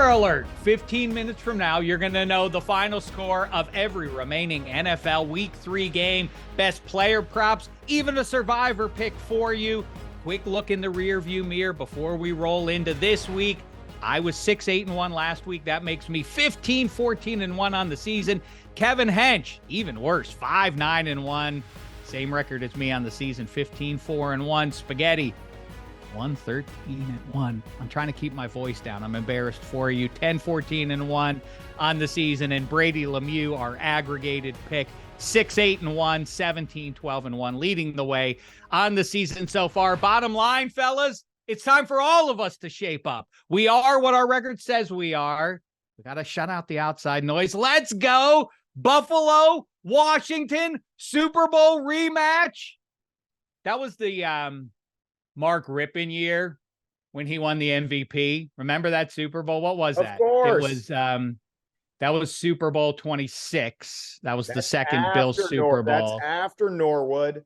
Spoiler alert, 15 minutes from now, you're going to know the final score of every remaining NFL Week 3 game, best player props, even a survivor pick for you. Quick look in the rearview mirror before we roll into this week. I was 6-8-1 last week. That makes me 15-14-1 on the season. Kevin Hench, even worse, 5-9-1. Same record as me on the season, 15-4-1. Spaghetti, 1-13-1. I'm trying to keep my voice down. I'm embarrassed for you. 10-14-1 on the season. And Brady Lemieux, our aggregated pick, 6-8-1, 17-12-1, leading the way on the season so far. Bottom line, fellas, it's time for all of us to shape up. We are what our record says we are. We got to shut out the outside noise. Let's go. Buffalo, Washington, Super Bowl rematch. That was the Mark Rippon year when he won the MVP. Remember that Super Bowl? What was that? Of course. It was that was Super Bowl 26. That was the second Bills Super Bowl. That's after Norwood.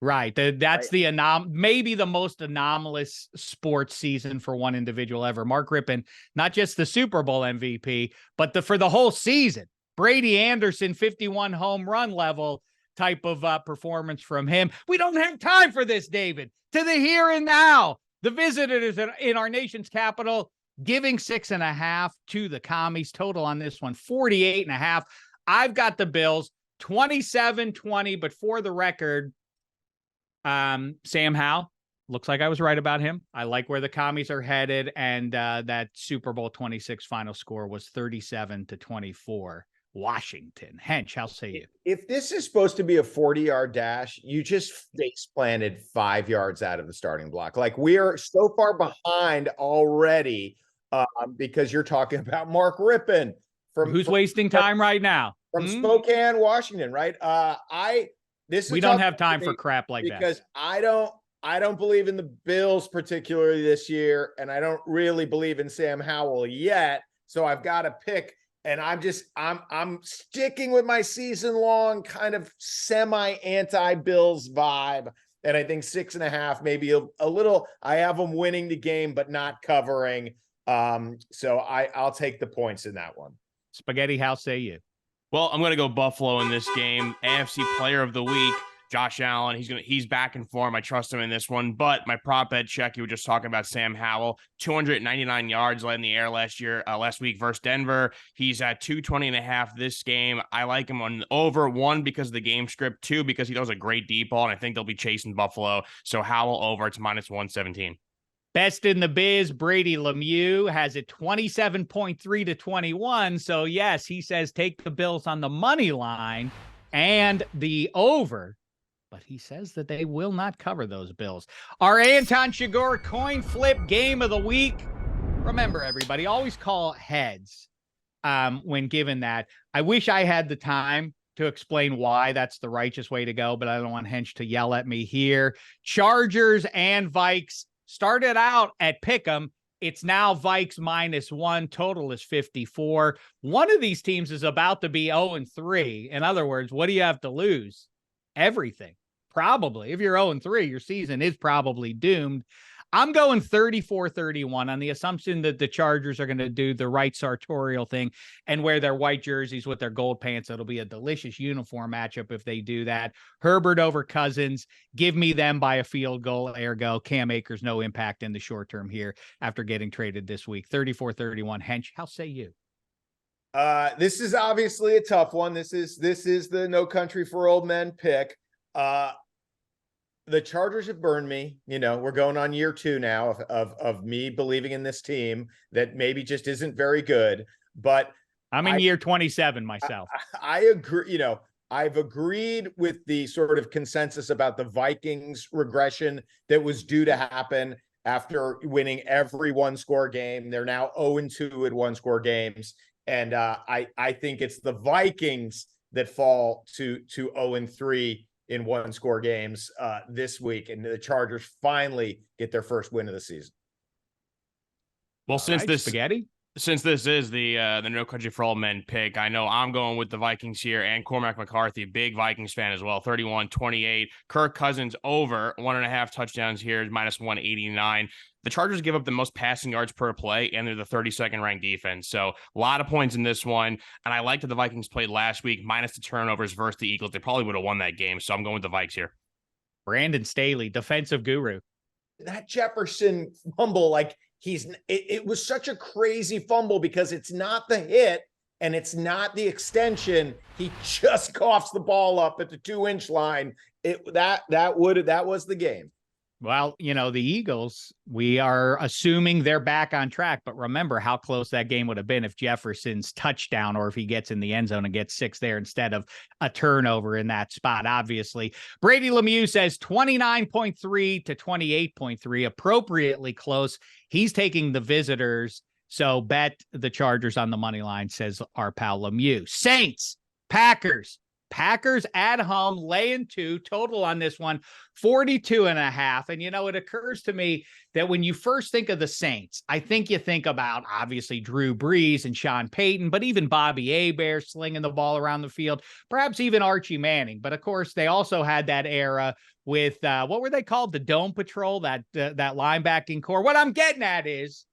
Right. That's the maybe the most anomalous sports season for one individual ever. Mark Rippon, not just the Super Bowl MVP, but for the whole season. Brady Anderson, 51 home run level type of performance from him. We don't have time for this, David. To the here and now. The visitors in our nation's capital giving 6.5 to the Commies. Total on this one, 48.5. I've got the Bills 27-20, but for the record, Sam Howell, looks like I was right about him. I like where the Commies are headed, and that Super Bowl 26 final score was 37-24. Washington. Hench, how say you? If this is supposed to be a 40-yard dash, you just face planted 5 yards out of the starting block. Like, we are so far behind already because you're talking about Mark Rippon. Who's wasting time right now? From Spokane, Washington, right? We don't have time for crap like that. Because I don't believe in the Bills particularly this year, and I don't really believe in Sam Howell yet. So I've got to pick. And I'm sticking with my season-long kind of semi-anti-Bills vibe. And I think 6.5, maybe a little. I have them winning the game, but not covering. So I'll take the points in that one. Spaghetti, how say you? Well, I'm going to go Buffalo in this game. AFC Player of the Week, Josh Allen. He's back in form. I trust him in this one. But my prop bet check, you were just talking about Sam Howell, 299 yards led in the air last week versus Denver. He's at 220.5 this game. I like him on over, 1 because of the game script, 2 because he does a great deep ball, and I think they'll be chasing Buffalo. So Howell over, it's -117. Best in the biz, Brady Lemieux has it 27.3-21. So yes, he says take the Bills on the money line and the over. But he says that they will not cover those Bills. Our Anton Chigurh coin flip game of the week. Remember, everybody, always call heads when given that. I wish I had the time to explain why that's the righteous way to go, but I don't want Hench to yell at me here. Chargers and Vikes started out at Pick'em. It's now Vikes -1. Total is 54. One of these teams is about to be 0-3. In other words, what do you have to lose? Everything. Probably. If you're 0-3, your season is probably doomed. I'm going 34-31 on the assumption that the Chargers are going to do the right sartorial thing and wear their white jerseys with their gold pants. It'll be a delicious uniform matchup if they do that. Herbert over Cousins. Give me them by a field goal. Ergo, Cam Akers, no impact in the short term here after getting traded this week. 34-31. Hench, how say you? This is obviously a tough one. This is the No Country for Old Men pick. The Chargers have burned me. You know, we're going on year 2 now of me believing in this team that maybe just isn't very good. But I'm in year 27 myself. I agree. You know, I've agreed with the sort of consensus about the Vikings regression that was due to happen after winning every one-score game. They're now 0-2 at one-score games. And I think it's the Vikings that fall to 0-3 in one-score games this week, and the Chargers finally get their first win of the season. Well, since this Spaghetti, Since this is the No Country for Old Men pick, I know I'm going with the Vikings here, and Cormac McCarthy, big Vikings fan as well, 31-28. Kirk Cousins over 1.5 touchdowns here is minus 189. The Chargers give up the most passing yards per play, and they're the 32nd ranked defense. So a lot of points in this one. And I liked that the Vikings played last week, minus the turnovers versus the Eagles. They probably would have won that game. So I'm going with the Vikes here. Brandon Staley, defensive guru. That Jefferson fumble, like it was such a crazy fumble because it's not the hit and it's not the extension. He just coughs the ball up at the 2-inch line. That was the game. Well, the Eagles, we are assuming they're back on track, but remember how close that game would have been if Jefferson's touchdown or if he gets in the end zone and gets 6 there instead of a turnover in that spot, obviously. Brady Lemieux says 29.3 to 28.3, appropriately close. He's taking the visitors, so bet the Chargers on the money line, says our pal Lemieux. Saints, Packers at home, laying 2, total on this one, 42.5. And, it occurs to me that when you first think of the Saints, I think you think about, obviously, Drew Brees and Sean Payton, but even Bobby Hebert slinging the ball around the field, perhaps even Archie Manning. But, of course, they also had that era with, what were they called? The Dome Patrol, that linebacking core. What I'm getting at is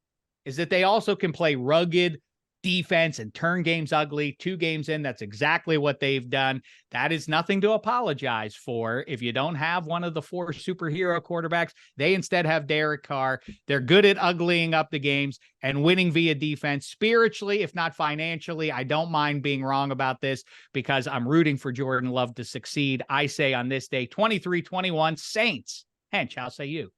that they also can play rugged defense and turn games ugly. 2 games in, that's exactly what they've done. That is nothing to apologize for. If you don't have one of the 4 superhero quarterbacks, they instead have Derek Carr. They're good at uglying up the games and winning via defense. Spiritually, if not financially, I don't mind being wrong about this because I'm rooting for Jordan Love to succeed. I say on this day, 23-21 Saints. Hench, how say you?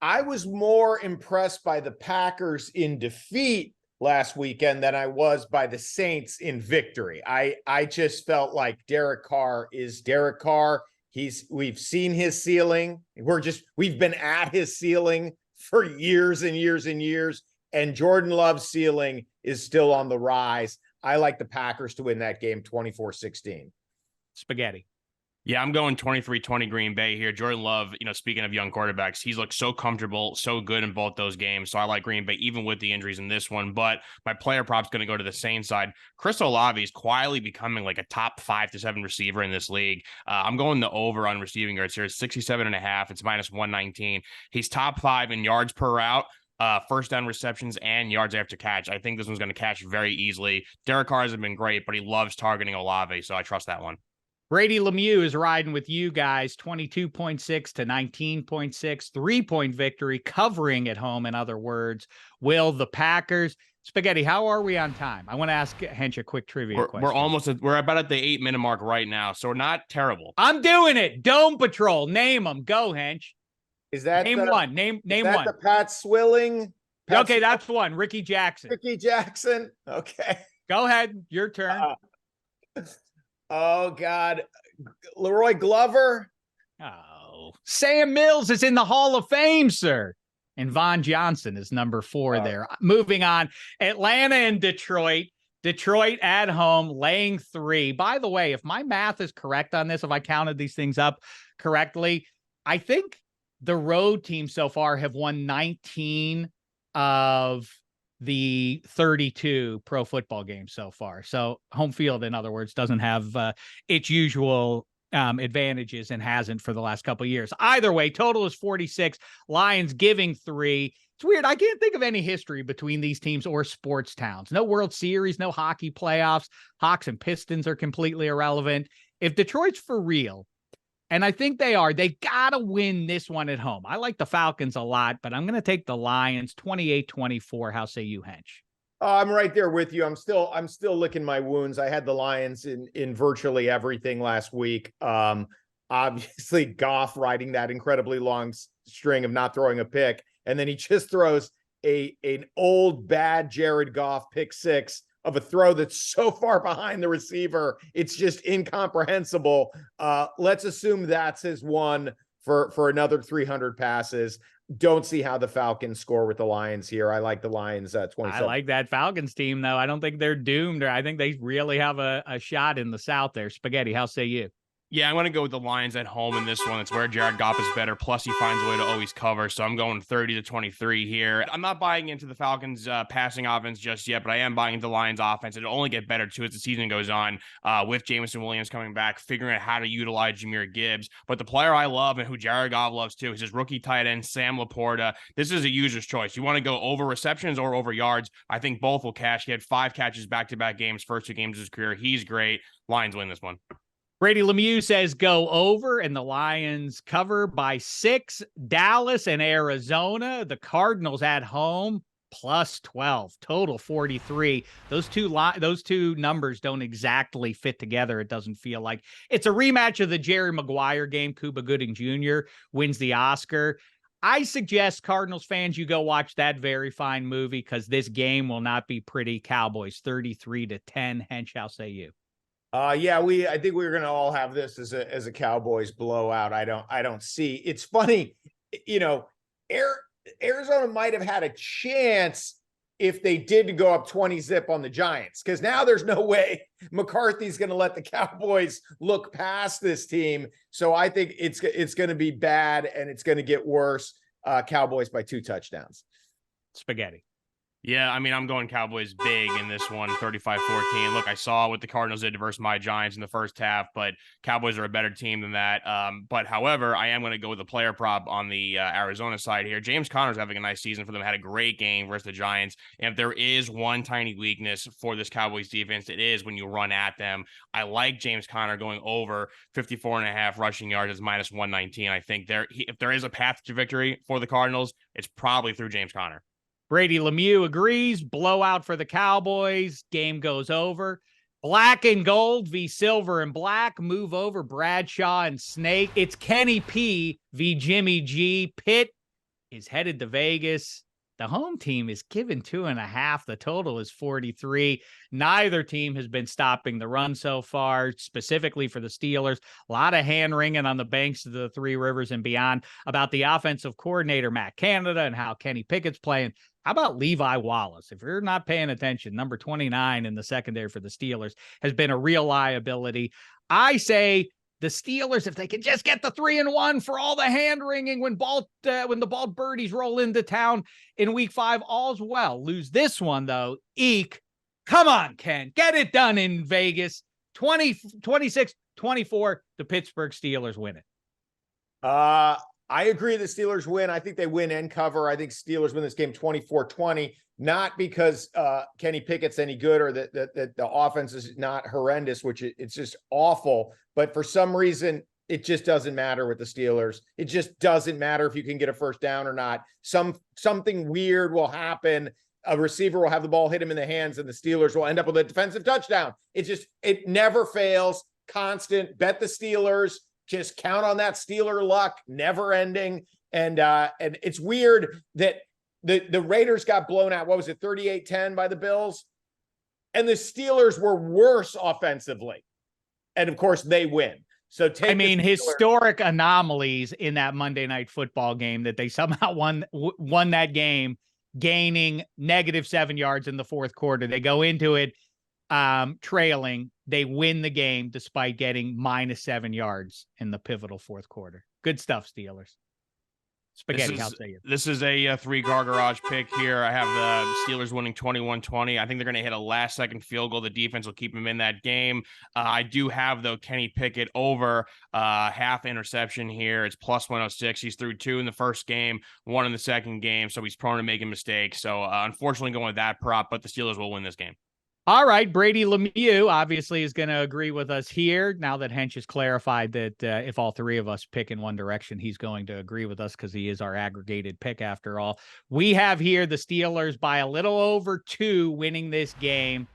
I was more impressed by the Packers in defeat last weekend than I was by the Saints in victory. I just felt like Derek Carr is Derek Carr. We've seen his ceiling. We've been at his ceiling for years and years and years. And Jordan Love's ceiling is still on the rise. I like the Packers to win that game 24-16. Spaghetti. Yeah, I'm going 23-20 Green Bay here. Jordan Love, speaking of young quarterbacks, he's looked so comfortable, so good in both those games. So I like Green Bay, even with the injuries in this one. But my player prop's going to go to the Saints side. Chris Olave is quietly becoming like a top 5 to 7 receiver in this league. I'm going the over on receiving yards here. It's 67.5. It's minus 119. He's top 5 in yards per route, first down receptions, and yards after catch. I think this one's going to catch very easily. Derek Carr hasn't been great, but he loves targeting Olave, so I trust that one. Brady Lemieux is riding with you guys, 22.6 to 19.6, 3-point victory, covering at home, in other words. Will the Packers... Spaghetti, how are we on time? I want to ask Hench a quick trivia question. We're about at the 8-minute mark right now, so we're not terrible. I'm doing it. Dome Patrol. Name them. Go, Hench. Is that name one? Name one. The Pat Swilling? Okay, that's one. Ricky Jackson. Okay. Go ahead. Your turn. Oh, God. Leroy Glover? Oh. Sam Mills is in the Hall of Fame, sir. And Von Johnson is number 4 there. Moving on. Atlanta and Detroit. Detroit at home, laying 3. By the way, if my math is correct on this, if I counted these things up correctly, I think the road teams so far have won 19 of the 32 pro football games so far. So home field, in other words, doesn't have its usual advantages and hasn't for the last couple of years. Either way, total is 46. Lions giving 3. It's weird. I can't think of any history between these teams or sports towns. No World Series, no hockey playoffs. Hawks and Pistons are completely irrelevant. If Detroit's for real, and I think they are, they got to win this one at home. I like the Falcons a lot, but I'm going to take the Lions 28-24. How say you, Hench? I'm right there with you. I'm still licking my wounds. I had the Lions in virtually everything last week. Obviously Goff riding that incredibly long string of not throwing a pick. And then he just throws an old bad Jared Goff pick 6 of a throw that's so far behind the receiver. It's just incomprehensible. Let's assume that's his one for another 300 passes. Don't see how the Falcons score with the Lions here. I like the Lions 27. I like that Falcons team, though. I don't think they're doomed, or I think they really have a shot in the South there. Spaghetti, how say you? Yeah, I'm going to go with the Lions at home in this one. It's where Jared Goff is better. Plus, he finds a way to always cover. So I'm going 30-23 here. I'm not buying into the Falcons' passing offense just yet, but I am buying into the Lions' offense. It'll only get better, too, as the season goes on with Jameson Williams coming back, figuring out how to utilize Jahmyr Gibbs. But the player I love and who Jared Goff loves, too, is his rookie tight end, Sam Laporta. This is a user's choice. You want to go over receptions or over yards? I think both will cash. He had 5 catches back-to-back games, first 2 games of his career. He's great. Lions win this one. Brady Lemieux says go over, and the Lions cover by 6. Dallas and Arizona. The Cardinals at home plus 12. Total 43. Those two numbers don't exactly fit together. It doesn't feel like it's a rematch of the Jerry Maguire game. Cuba Gooding Jr. wins the Oscar. I suggest Cardinals fans, you go watch that very fine movie because this game will not be pretty. Cowboys 33-10. Hench, how say you? Yeah, I think we're gonna all have this as a Cowboys blowout. I don't see. It's funny, Arizona might have had a chance if they did go up 20-0 on the Giants, because now there's no way McCarthy's gonna let the Cowboys look past this team. So I think it's gonna be bad and it's gonna get worse. Cowboys by 2 touchdowns. Spaghetti. Yeah, I mean, I'm going Cowboys big in this one, 35-14. Look, I saw what the Cardinals did to versus my Giants in the first half, but Cowboys are a better team than that. But however, I am going to go with the player prop on the Arizona side here. James Conner's having a nice season for them, had a great game versus the Giants. And if there is one tiny weakness for this Cowboys defense, it is when you run at them. I like James Conner going over 54.5 rushing yards as minus 119. I think if there is a path to victory for the Cardinals, it's probably through James Conner. Brady Lemieux agrees. Blowout for the Cowboys. Game goes over. Black and gold v. silver and black. Move over Bradshaw and Snake. It's Kenny P v. Jimmy G. Pitt is headed to Vegas. The home team is given 2.5. The total is 43. Neither team has been stopping the run so far, specifically for the Steelers. A lot of hand-wringing on the banks of the Three Rivers and beyond about the offensive coordinator, Matt Canada, and how Kenny Pickett's playing. How about Levi Wallace? If you're not paying attention, number 29 in the secondary for the Steelers has been a real liability. I say the Steelers, if they can just get the 3-1 for all the hand-wringing when the bald birdies roll into town in week 5, all's well. Lose this one, though. Eek. Come on, Ken. Get it done in Vegas. 26-24, the Pittsburgh Steelers win it. I agree the Steelers win. I think they win and cover. I think Steelers win this game 24-20, not because Kenny Pickett's any good or that the offense is not horrendous, which it's just awful. But for some reason, it just doesn't matter with the Steelers. It just doesn't matter if you can get a first down or not. Something weird will happen. A receiver will have the ball hit him in the hands and the Steelers will end up with a defensive touchdown. It never fails. Constant. Bet the Steelers. Just count on that Steeler luck, never ending. And it's weird that the Raiders got blown out. What was it, 38-10 by the Bills? And the Steelers were worse offensively. And of course they win. So historic anomalies in that Monday Night Football game that they somehow won that game, gaining -7 yards in the fourth quarter. They go into it trailing. They win the game despite getting -7 yards in the pivotal fourth quarter. Good stuff, Steelers. Spaghetti, how say you? This is a 3-car garage pick here. I have the Steelers winning 21-20. I think they're going to hit a last-second field goal. The defense will keep them in that game. I do have, though, Kenny Pickett over half interception here. It's plus 106. He's threw 2 in the first game, 1 in the second game, so he's prone to making mistakes. So, unfortunately, going with that prop, but the Steelers will win this game. All right, Brady Lemieux obviously is going to agree with us here now that Hench has clarified that if all 3 of us pick in one direction, he's going to agree with us because he is our aggregated pick after all. We have here the Steelers by a little over 2 winning this game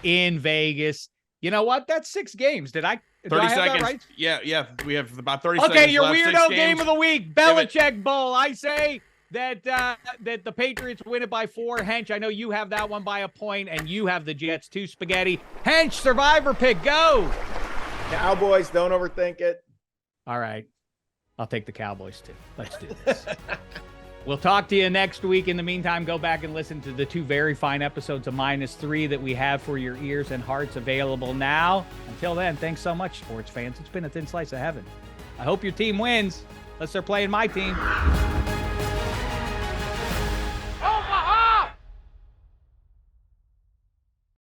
in Vegas. You know what? That's 6 games. Did I 30 have seconds. That right? Yeah. We have about 30 seconds. Okay, your left. weirdo game of the week, Belichick Bowl. I say that the Patriots win it by 4. Hench, I know you have that one by a point, and you have the Jets too, Spaghetti. Hench, survivor pick, go! Cowboys, don't overthink it. All right. I'll take the Cowboys too. Let's do this. We'll talk to you next week. In the meantime, go back and listen to the 2 very fine episodes of -3 that we have for your ears and hearts available now. Until then, thanks so much, sports fans. It's been a thin slice of heaven. I hope your team wins, unless they're playing my team.